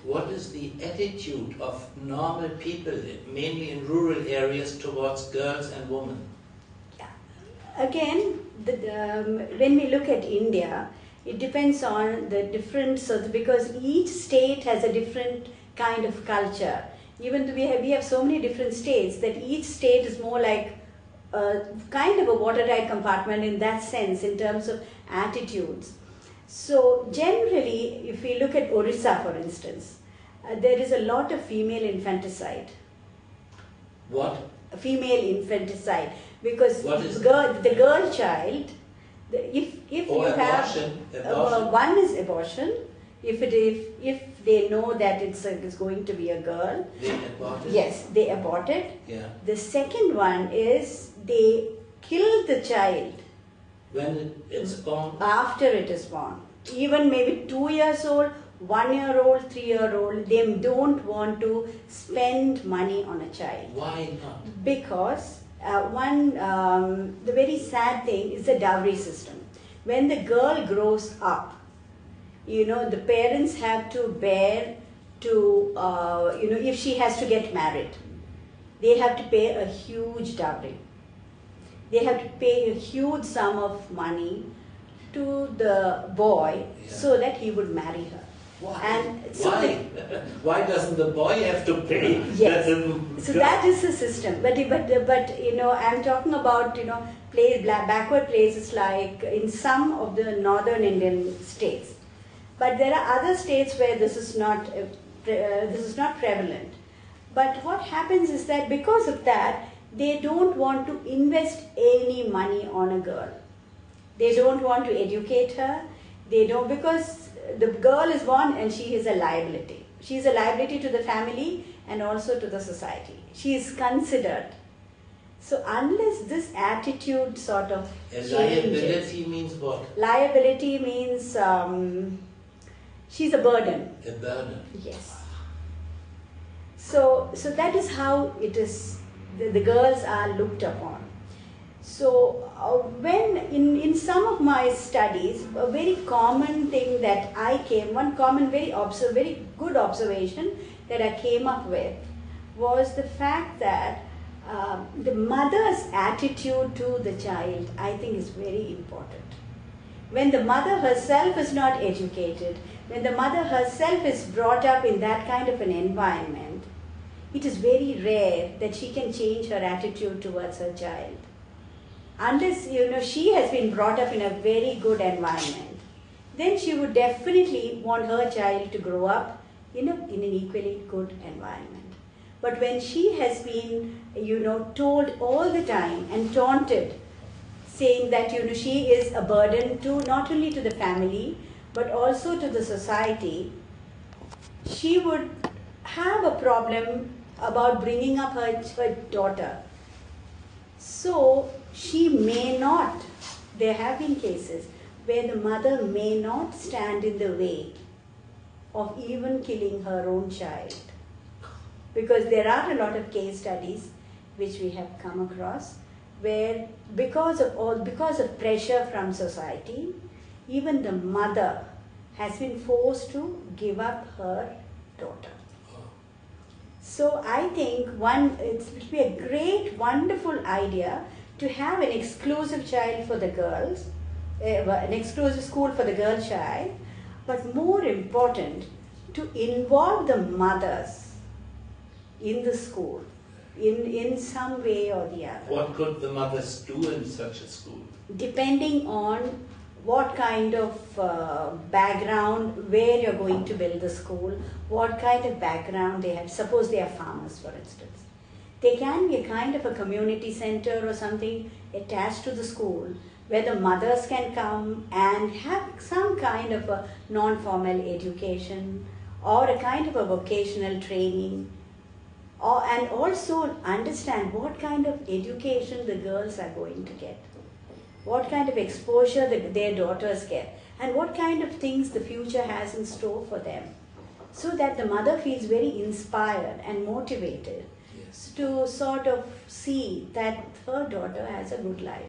what is the attitude of normal people, mainly in rural areas, towards girls and women? Again, when we look at India, it depends on the different, because each state has a different kind of culture. Even though we have so many different states, that each state is more like kind of a watertight compartment in that sense, in terms of attitudes. So generally, if we look at Orissa, for instance, there is a lot of female infanticide. What? Female infanticide, because the girl child, if you abortion. have one is abortion. If they know that it's going to be a girl, they abort it. Yes, they abort it. Yeah. The second one is they kill the child when it's born. After it is born, even maybe 2 years old, 1 year old, 3 year old, they don't want to spend money on a child. Why not? Because the very sad thing is the dowry system. When the girl grows up, the parents have to bear to, if she has to get married, they have to pay a huge dowry. They have to pay a huge sum of money to the boy, so that he would marry her. Why? And so why? Why doesn't the boy have to pay? Yes. So that is the system. But I'm talking about backward places like in some of the northern Indian states. But there are other states where this is not prevalent. But what happens is that because of that, they don't want to invest any money on a girl. They don't want to educate her. They don't, because the girl is born and she is a liability. She is a liability to the family and also to the society. She is considered. So unless this attitude sort of changes. Liability means what? Liability means she's a burden. A burden. Yes. So that is how it is. The girls are looked upon. So when in some of my studies, a very common thing that very good observation that I came up with was the fact that the mother's attitude to the child, I think, is very important. When the mother herself is not educated, when the mother herself is brought up in that kind of an environment, it is very rare that she can change her attitude towards her child. Unless, she has been brought up in a very good environment, then she would definitely want her child to grow up in an equally good environment. But when she has been, told all the time and taunted, saying that, she is a burden to not only to the family, but also to the society, she would have a problem about bringing up her daughter. So she may not, there have been cases where the mother may not stand in the way of even killing her own child. Because there are a lot of case studies which we have come across where because of pressure from society, even the mother has been forced to give up her daughter. So I think it would be a great, wonderful idea to have an exclusive child for the girls, an exclusive school for the girl child, but more important, to involve the mothers in the school in some way or the other. What could the mothers do in such a school? Depending on what kind of background, where you're going to build the school, what kind of background they have. Suppose they are farmers, for instance. There can be a kind of a community center or something attached to the school where the mothers can come and have some kind of a non-formal education or a kind of a vocational training, and also understand what kind of education the girls are going to get, what kind of exposure their daughters get, and what kind of things the future has in store for them, so that the mother feels very inspired and motivated to sort of see that her daughter has a good life.